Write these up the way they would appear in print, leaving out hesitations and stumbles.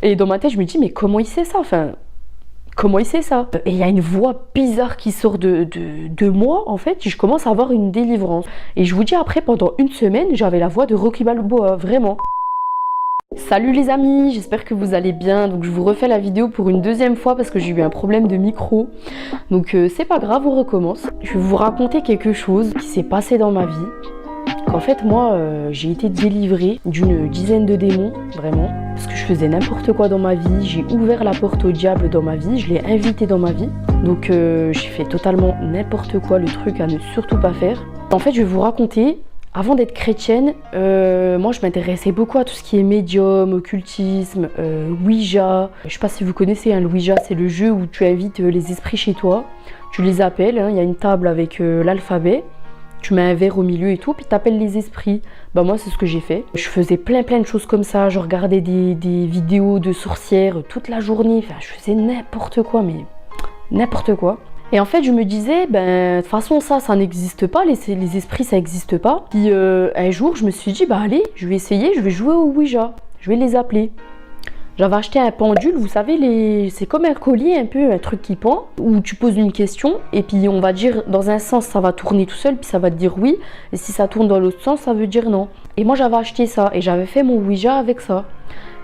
Et dans ma tête, je me dis, mais comment il sait ça? Enfin, comment il sait ça? Et il y a une voix bizarre qui sort de moi, en fait, et je commence à avoir une délivrance. Et je vous dis, après, pendant une semaine, j'avais la voix de Rocky Balboa, vraiment. Salut les amis, j'espère que vous allez bien. Donc je vous refais la vidéo pour une deuxième fois parce que j'ai eu un problème de micro. Donc c'est pas grave, on recommence. Je vais vous raconter quelque chose qui s'est passé dans ma vie. En fait, moi, j'ai été délivrée d'une dizaine de démons, vraiment. Parce que je faisais n'importe quoi dans ma vie. J'ai ouvert la porte au diable dans ma vie. Je l'ai invité dans ma vie. Donc j'ai fait totalement n'importe quoi, le truc à ne surtout pas faire. En fait, je vais vous raconter. Avant d'être chrétienne, moi je m'intéressais beaucoup à tout ce qui est médium, occultisme, Ouija. Je sais pas si vous connaissez, hein, le Ouija, c'est le jeu où tu invites les esprits chez toi. Tu les appelles, hein, y a une table avec l'alphabet. Tu mets un verre au milieu et tout, puis tu appelles les esprits. Bah moi c'est ce que j'ai fait. Je faisais plein de choses comme ça. Je regardais des vidéos de sorcières toute la journée. Enfin, je faisais n'importe quoi, mais n'importe quoi. Et en fait, je me disais, de toute façon, ça n'existe pas, les esprits, ça n'existe pas. Puis un jour, je me suis dit, allez, je vais essayer, je vais jouer au Ouija, je vais les appeler. J'avais acheté un pendule, vous savez, c'est comme un collier, un peu, un truc qui pend, où tu poses une question, et puis on va dire, dans un sens, ça va tourner tout seul, puis ça va te dire oui, et si ça tourne dans l'autre sens, ça veut dire non. Et moi, j'avais acheté ça, et j'avais fait mon Ouija avec ça.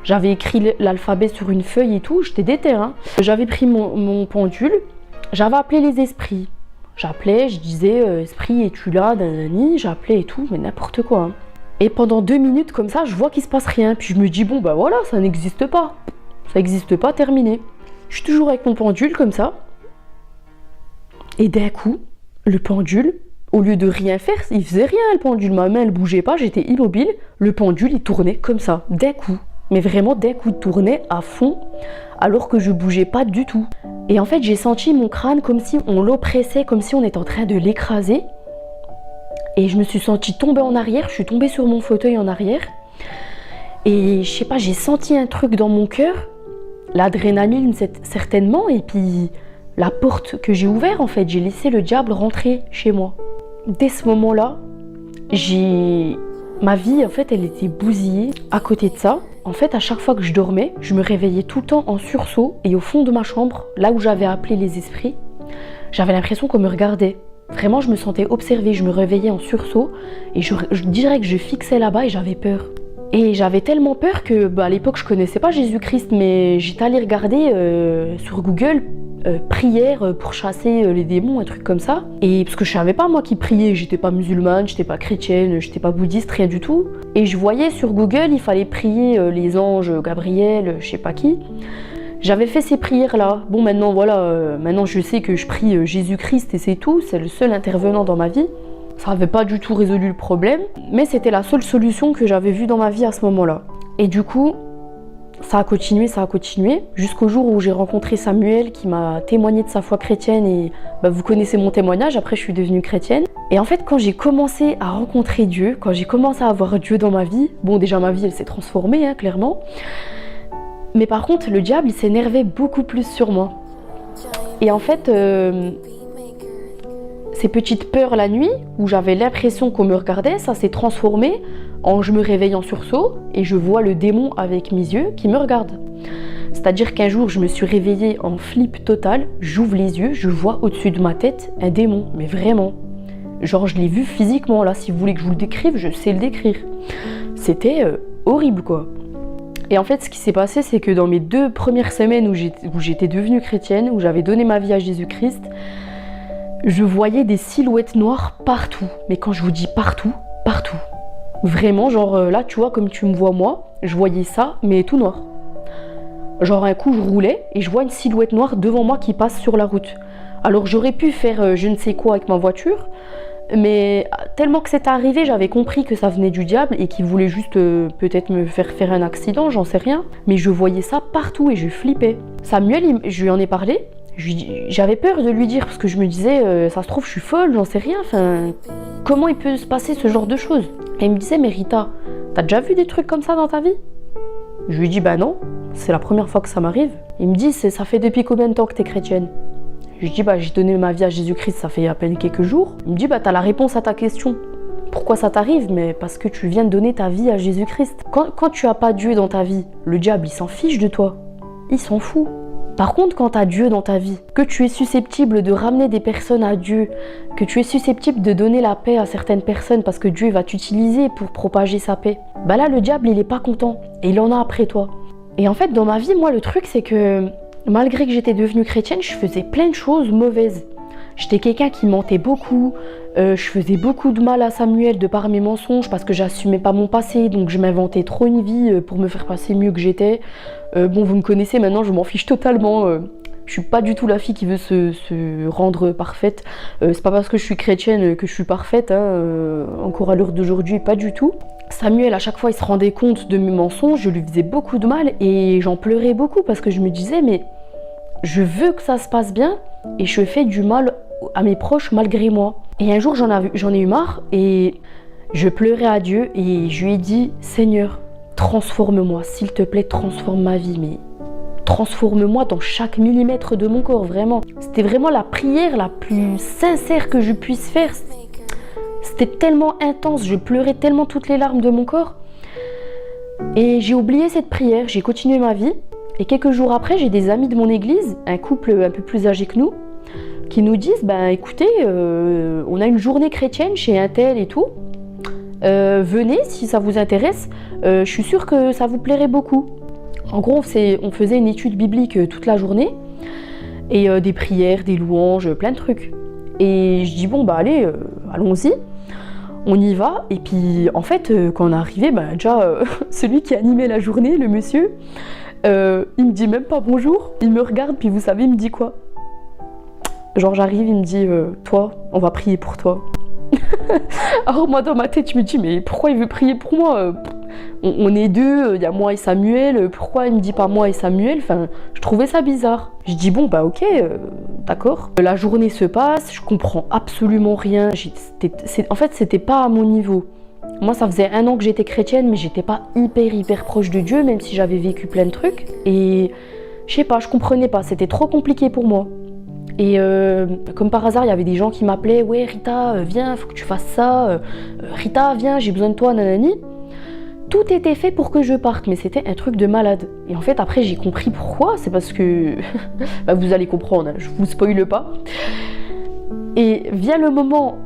J'avais écrit l'alphabet sur une feuille et tout, j'étais déter, hein. J'avais pris mon pendule. J'avais appelé les esprits. J'appelais, je disais, esprit, es-tu là, nanani, j'appelais et tout, mais n'importe quoi. Hein. Et pendant 2 minutes comme ça, je vois qu'il se passe rien. Puis je me dis, bon voilà, ça n'existe pas. Ça n'existe pas, terminé. Je suis toujours avec mon pendule comme ça. Et d'un coup, le pendule, au lieu de rien faire, il faisait rien, le pendule. Ma main, elle bougeait pas, j'étais immobile. Le pendule, il tournait comme ça, d'un coup. Mais vraiment, d'un coup, il tournait à fond, alors que je bougeais pas du tout. Et en fait, j'ai senti mon crâne comme si on l'oppressait, comme si on était en train de l'écraser. Et je me suis sentie tomber en arrière, je suis tombée sur mon fauteuil en arrière. Et je sais pas, j'ai senti un truc dans mon cœur, l'adrénaline certainement, et puis la porte que j'ai ouverte, en fait, j'ai laissé le diable rentrer chez moi. Dès ce moment-là, ma vie, en fait, elle était bousillée. À côté de ça, en fait, à chaque fois que je dormais, je me réveillais tout le temps en sursaut. Et au fond de ma chambre, là où j'avais appelé les esprits, j'avais l'impression qu'on me regardait. Vraiment, je me sentais observée. Je me réveillais en sursaut. Et je dirais que je fixais là-bas et j'avais peur. Et j'avais tellement peur que, à l'époque, je connaissais pas Jésus-Christ. Mais j'étais allée regarder sur Google prière pour chasser les démons, un truc comme ça. Et parce que je savais pas moi qui priait, j'étais pas musulmane, j'étais pas chrétienne, j'étais pas bouddhiste, rien du tout. Et je voyais sur Google, il fallait prier les anges, Gabriel, je sais pas qui. J'avais fait ces prières-là. Bon, maintenant voilà, maintenant je sais que je prie Jésus-Christ et c'est tout, c'est le seul intervenant dans ma vie. Ça avait pas du tout résolu le problème, mais c'était la seule solution que j'avais vue dans ma vie à ce moment-là. Et du coup, ça a continué, jusqu'au jour où j'ai rencontré Samuel qui m'a témoigné de sa foi chrétienne et vous connaissez mon témoignage, après je suis devenue chrétienne. Et en fait, quand j'ai commencé à rencontrer Dieu, quand j'ai commencé à avoir Dieu dans ma vie, bon déjà ma vie elle s'est transformée, hein, clairement. Mais par contre, le diable il s'énervait beaucoup plus sur moi. Et en fait, ces petites peurs la nuit, où j'avais l'impression qu'on me regardait, ça s'est transformé en je me réveille en sursaut et je vois le démon avec mes yeux qui me regarde. C'est-à-dire qu'un jour, je me suis réveillée en flip total, j'ouvre les yeux, je vois au-dessus de ma tête un démon, mais vraiment. Genre, je l'ai vu physiquement, là, si vous voulez que je vous le décrive, je sais le décrire. C'était horrible, quoi. Et en fait, ce qui s'est passé, c'est que dans mes 2 premières semaines où j'étais devenue chrétienne, où j'avais donné ma vie à Jésus-Christ, je voyais des silhouettes noires partout. Mais quand je vous dis partout, partout. Vraiment, genre là, tu vois, comme tu me vois moi, je voyais ça, mais tout noir. Genre un coup, je roulais et je vois une silhouette noire devant moi qui passe sur la route. Alors j'aurais pu faire je ne sais quoi avec ma voiture, mais tellement que c'est arrivé, j'avais compris que ça venait du diable et qu'il voulait juste peut-être me faire un accident, j'en sais rien. Mais je voyais ça partout et je flippais. Samuel, je lui en ai parlé. J'avais peur de lui dire parce que je me disais ça se trouve je suis folle, j'en sais rien, enfin comment il peut se passer ce genre de choses. Et il me disait mais Rita, t'as déjà vu des trucs comme ça dans ta vie? Je lui dis non, c'est la première fois que ça m'arrive. Il me dit ça fait depuis combien de temps que t'es chrétienne? Je lui dis j'ai donné ma vie à Jésus-Christ, ça fait à peine quelques jours. Il me dit t'as la réponse à ta question. Pourquoi ça t'arrive? Mais parce que tu viens de donner ta vie à Jésus-Christ. Quand tu as pas Dieu dans ta vie, le diable, il s'en fiche de toi. Il s'en fout. Par contre, quand tu as Dieu dans ta vie, que tu es susceptible de ramener des personnes à Dieu, que tu es susceptible de donner la paix à certaines personnes parce que Dieu va t'utiliser pour propager sa paix, bah là, le diable, il est pas content et il en a après toi. Et en fait, dans ma vie, moi, le truc, c'est que malgré que j'étais devenue chrétienne, je faisais plein de choses mauvaises. J'étais quelqu'un qui mentait beaucoup, je faisais beaucoup de mal à Samuel de par mes mensonges parce que j'assumais pas mon passé, donc je m'inventais trop une vie pour me faire passer mieux que j'étais. Bon, vous me connaissez maintenant, je m'en fiche totalement. Je suis pas du tout la fille qui veut se rendre parfaite. C'est pas parce que je suis chrétienne que je suis parfaite, encore à l'heure d'aujourd'hui, pas du tout. Samuel, à chaque fois, il se rendait compte de mes mensonges, je lui faisais beaucoup de mal et j'en pleurais beaucoup parce que je me disais, mais je veux que ça se passe bien et je fais du mal à mes proches malgré moi. Et un jour, j'en ai eu marre et je pleurais à Dieu et je lui ai dit, Seigneur, transforme-moi, s'il te plaît, transforme ma vie, mais transforme-moi dans chaque millimètre de mon corps, vraiment. C'était vraiment la prière la plus sincère que je puisse faire. C'était tellement intense, je pleurais tellement toutes les larmes de mon corps. Et j'ai oublié cette prière, j'ai continué ma vie. Et quelques jours après, j'ai des amis de mon église, un couple un peu plus âgé que nous, qui nous disent, écoutez, on a une journée chrétienne chez un tel et tout. Venez si ça vous intéresse, je suis sûre que ça vous plairait beaucoup. En gros, on faisait une étude biblique toute la journée et des prières, des louanges, plein de trucs. Et je dis bon allez, allons-y, on y va. Et puis en fait, quand on est arrivé, déjà celui qui animait la journée, le monsieur, il me dit même pas bonjour, il me regarde puis vous savez, il me dit quoi? Genre j'arrive, il me dit toi, on va prier pour toi. Alors moi dans ma tête je me dis mais pourquoi il veut prier pour moi? On est deux, il y a moi et Samuel, pourquoi il me dit pas moi et Samuel? Enfin, je trouvais ça bizarre. Je dis bon ok, d'accord. La journée se passe, je comprends absolument rien. En fait c'était pas à mon niveau. Moi ça faisait 1 an que j'étais chrétienne mais j'étais pas hyper proche de Dieu même si j'avais vécu plein de trucs. Et je sais pas, je comprenais pas, c'était trop compliqué pour moi. Et comme par hasard, il y avait des gens qui m'appelaient, ouais Rita, viens, faut que tu fasses ça, Rita, viens, j'ai besoin de toi, nanani. Tout était fait pour que je parte, mais c'était un truc de malade. Et en fait, après, j'ai compris pourquoi, c'est parce que, vous allez comprendre, je vous spoile pas. Et vient le moment,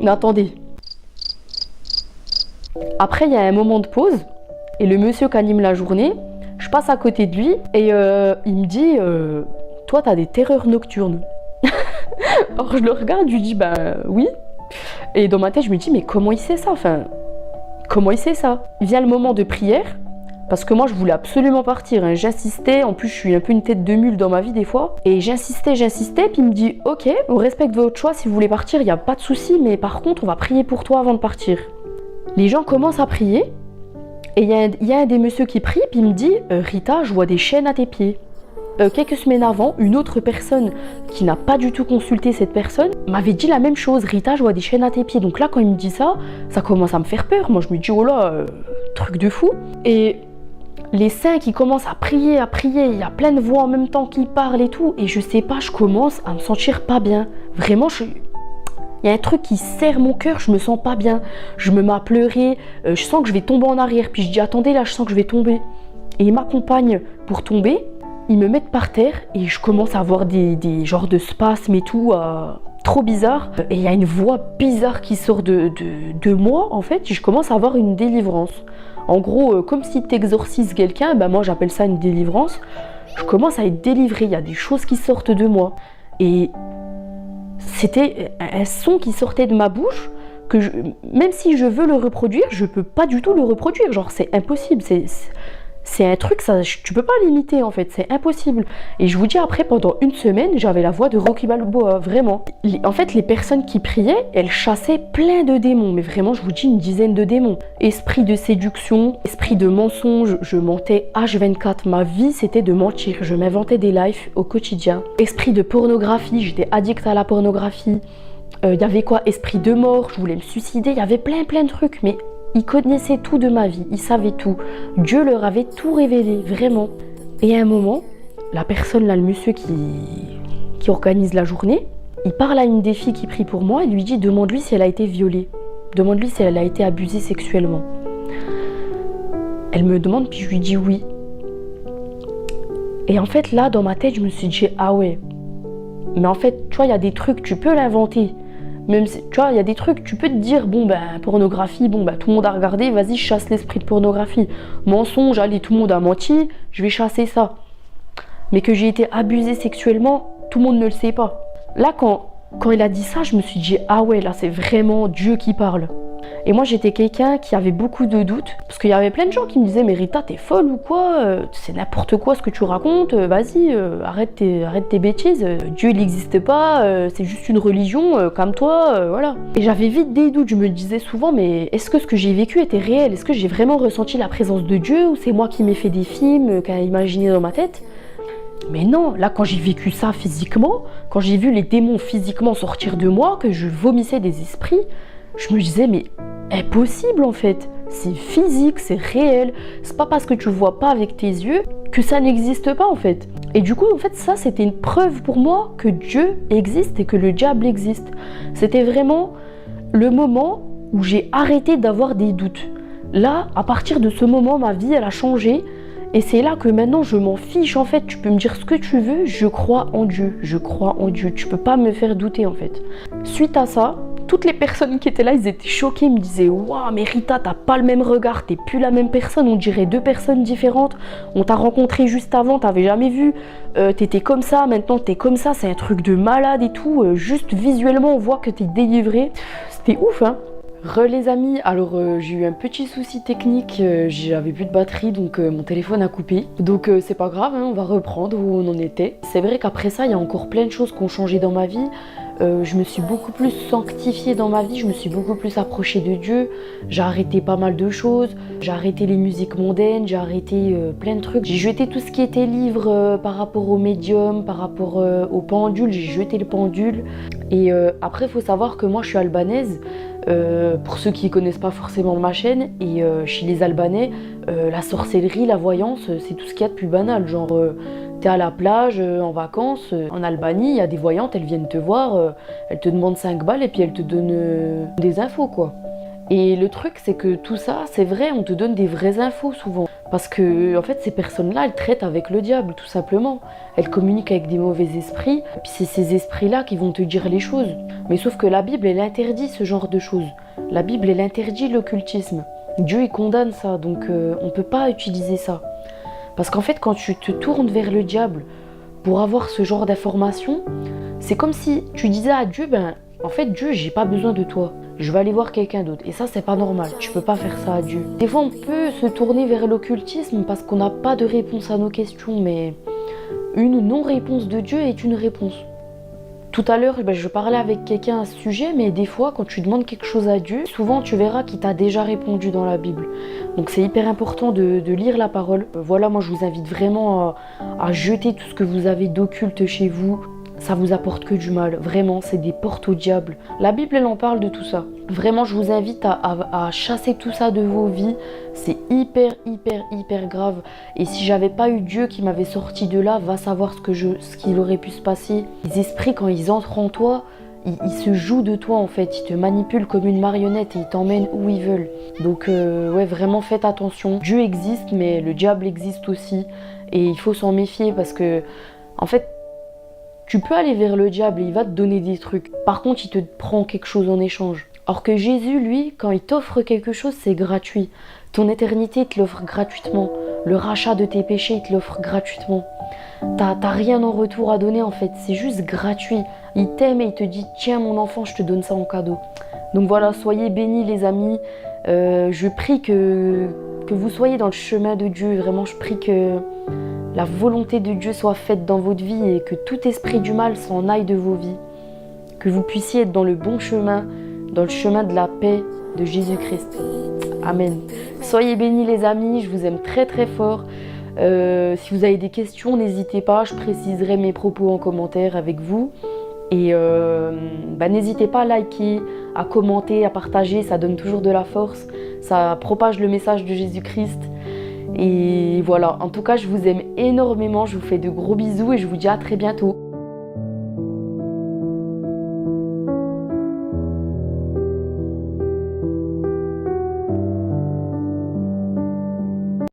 mais attendez. Après, il y a un moment de pause, et le monsieur qui anime la journée, je passe à côté de lui, et il me dit... toi t'as des terreurs nocturnes. Alors je le regarde, je lui dis oui. Et dans ma tête je me dis mais comment il sait ça? Comment il sait ça? Vient le moment de prière, parce que moi je voulais absolument partir, j'insistais, en plus je suis un peu une tête de mule dans ma vie des fois, et j'insistais, puis il me dit ok, on respecte votre choix, si vous voulez partir, il n'y a pas de souci, mais par contre on va prier pour toi avant de partir. Les gens commencent à prier, et il y a un des messieurs qui prie, puis il me dit Rita, je vois des chaînes à tes pieds. Quelques semaines avant, une autre personne qui n'a pas du tout consulté cette personne m'avait dit la même chose. Rita, je vois des chaînes à tes pieds. Donc là, quand il me dit ça, ça commence à me faire peur. Moi, je me dis, oh là, truc de fou. Et les saints qui commencent à prier, il y a plein de voix en même temps qui parlent et tout. Et je sais pas, je commence à me sentir pas bien. Vraiment, il y a un truc qui serre mon cœur, je me sens pas bien. Je me mets à pleurer, je sens que je vais tomber en arrière. Puis je dis, attendez, là, je sens que je vais tomber. Et il m'accompagne pour tomber. Ils me mettent par terre et je commence à avoir des genres de spasmes et tout, trop bizarre. Et il y a une voix bizarre qui sort de moi, en fait, et je commence à avoir une délivrance. En gros, comme si tu exorcises quelqu'un, moi j'appelle ça une délivrance. Je commence à être délivrée, il y a des choses qui sortent de moi. Et c'était un son qui sortait de ma bouche, que même si je veux le reproduire, je peux pas du tout le reproduire. Genre c'est impossible, c'est un truc, ça, tu peux pas l'imiter en fait, c'est impossible. Et je vous dis après, pendant 1 semaine, j'avais la voix de Rocky Balboa, vraiment. En fait, les personnes qui priaient, elles chassaient plein de démons, mais vraiment, je vous dis, une dizaine de démons. Esprit de séduction, esprit de mensonge, je mentais H24, ma vie c'était de mentir, je m'inventais des lives au quotidien. Esprit de pornographie, j'étais addict à la pornographie. Il y avait quoi? Esprit de mort, je voulais me suicider, il y avait plein de trucs, mais... Ils connaissaient tout de ma vie, ils savaient tout. Dieu leur avait tout révélé, vraiment. Et à un moment, la personne là, le monsieur qui organise la journée, il parle à une des filles qui prie pour moi et lui dit demande-lui si elle a été violée. demande-lui si elle a été abusée sexuellement. Elle me demande, puis je lui dis oui. Et en fait, là, dans ma tête, je me suis dit, ah ouais. Mais en fait, tu vois, il y a des trucs, tu peux l'inventer. Même si, tu vois, il y a des trucs, tu peux te dire, bon, ben, pornographie, bon, ben, tout le monde a regardé, vas-y, je chasse l'esprit de pornographie. Mensonge, allez, tout le monde a menti, je vais chasser ça. Mais que j'ai été abusée sexuellement, tout le monde ne le sait pas. Là, quand il a dit ça, je me suis dit, ah ouais, là, c'est vraiment Dieu qui parle. Et moi, j'étais quelqu'un qui avait beaucoup de doutes, parce qu'il y avait plein de gens qui me disaient, mais Rita, t'es folle ou quoi? C'est n'importe quoi ce que tu racontes, vas-y, arrête tes bêtises, Dieu, il n'existe pas, c'est juste une religion, calme-toi, voilà. Et j'avais vite des doutes, je me disais souvent, mais est-ce que ce que j'ai vécu était réel? Est-ce que j'ai vraiment ressenti la présence de Dieu, ou c'est moi qui m'ai fait des films, qui a imaginé dans ma tête? Mais non, là quand j'ai vécu ça physiquement, quand j'ai vu les démons physiquement sortir de moi, que je vomissais des esprits, je me disais mais impossible en fait, c'est physique, c'est réel, c'est pas parce que tu le vois pas avec tes yeux que ça n'existe pas en fait. Et du coup en fait ça c'était une preuve pour moi que Dieu existe et que le diable existe. C'était vraiment le moment où j'ai arrêté d'avoir des doutes. Là, à partir de ce moment, ma vie elle a changé. Et c'est là que maintenant je m'en fiche en fait, tu peux me dire ce que tu veux, je crois en Dieu, tu peux pas me faire douter en fait. Suite à ça, toutes les personnes qui étaient là, ils étaient choqués, ils me disaient waouh mais Rita t'as pas le même regard, t'es plus la même personne, on dirait deux personnes différentes, on t'a rencontré juste avant, t'avais jamais vu, t'étais comme ça, maintenant t'es comme ça, c'est un truc de malade et tout, juste visuellement on voit que t'es délivré, c'était ouf hein. Les amis, alors j'ai eu un petit souci technique, j'avais plus de batterie donc mon téléphone a coupé. Donc c'est pas grave, hein, on va reprendre où on en était. C'est vrai qu'après ça, il y a encore plein de choses qui ont changé dans ma vie. Je me suis beaucoup plus sanctifiée dans ma vie, je me suis beaucoup plus approchée de Dieu. J'ai arrêté pas mal de choses, j'ai arrêté les musiques mondaines, j'ai arrêté plein de trucs. J'ai jeté tout ce qui était livre par rapport au médium, par rapport au pendule, j'ai jeté le pendule. Et après, il faut savoir que moi je suis albanaise. Pour ceux qui ne connaissent pas forcément ma chaîne, et chez les Albanais, la sorcellerie, la voyance, c'est tout ce qu'il y a de plus banal. Genre, t'es à la plage, en vacances, en Albanie, il y a des voyantes, elles viennent te voir, elles te demandent 5 balles et puis elles te donnent des infos, quoi. Et le truc, c'est que tout ça, c'est vrai, on te donne des vraies infos souvent. Parce que, en fait, ces personnes-là, elles traitent avec le diable, tout simplement. Elles communiquent avec des mauvais esprits, et puis c'est ces esprits-là qui vont te dire les choses. Mais sauf que la Bible, elle interdit ce genre de choses. La Bible, elle interdit l'occultisme. Dieu, il condamne ça, donc on ne peut pas utiliser ça. Parce qu'en fait, quand tu te tournes vers le diable pour avoir ce genre d'informations, c'est comme si tu disais à Dieu, en fait, Dieu, j'ai pas besoin de toi. Je vais aller voir quelqu'un d'autre. Et ça, c'est pas normal. Tu peux pas faire ça à Dieu. Des fois, on peut se tourner vers l'occultisme parce qu'on n'a pas de réponse à nos questions, mais une non-réponse de Dieu est une réponse. Tout à l'heure, je parlais avec quelqu'un à ce sujet, mais des fois, quand tu demandes quelque chose à Dieu, souvent tu verras qu'il t'a déjà répondu dans la Bible. Donc c'est hyper important de lire la parole. Voilà, moi je vous invite vraiment à jeter tout ce que vous avez d'occulte chez vous. Ça vous apporte que du mal, vraiment, c'est des portes au diable. La Bible, elle en parle de tout ça. Vraiment, je vous invite à chasser tout ça de vos vies. C'est hyper grave. Et si j'avais pas eu Dieu qui m'avait sorti de là, va savoir ce qu'il aurait pu se passer. Les esprits, quand ils entrent en toi, ils se jouent de toi en fait. Ils te manipulent comme une marionnette et ils t'emmènent où ils veulent. Donc ouais, vraiment faites attention. Dieu existe, mais le diable existe aussi. Et il faut s'en méfier parce que, en fait, tu peux aller vers le diable et il va te donner des trucs. Par contre, il te prend quelque chose en échange. Or que Jésus, lui, quand il t'offre quelque chose, c'est gratuit. Ton éternité, il te l'offre gratuitement. Le rachat de tes péchés, il te l'offre gratuitement. T'as rien en retour à donner en fait, c'est juste gratuit. Il t'aime et il te dit, tiens mon enfant, je te donne ça en cadeau. Donc voilà, soyez bénis les amis. Je prie que vous soyez dans le chemin de Dieu. Vraiment, je prie que la volonté de Dieu soit faite dans votre vie et que tout esprit du mal s'en aille de vos vies. Que vous puissiez être dans le bon chemin, dans le chemin de la paix de Jésus-Christ. Amen. Soyez bénis les amis, je vous aime très fort. Si vous avez des questions, n'hésitez pas, je préciserai mes propos en commentaire avec vous. Et n'hésitez pas à liker, à commenter, à partager, ça donne toujours de la force. Ça propage le message de Jésus-Christ. Et voilà, en tout cas, je vous aime énormément, je vous fais de gros bisous et je vous dis à très bientôt.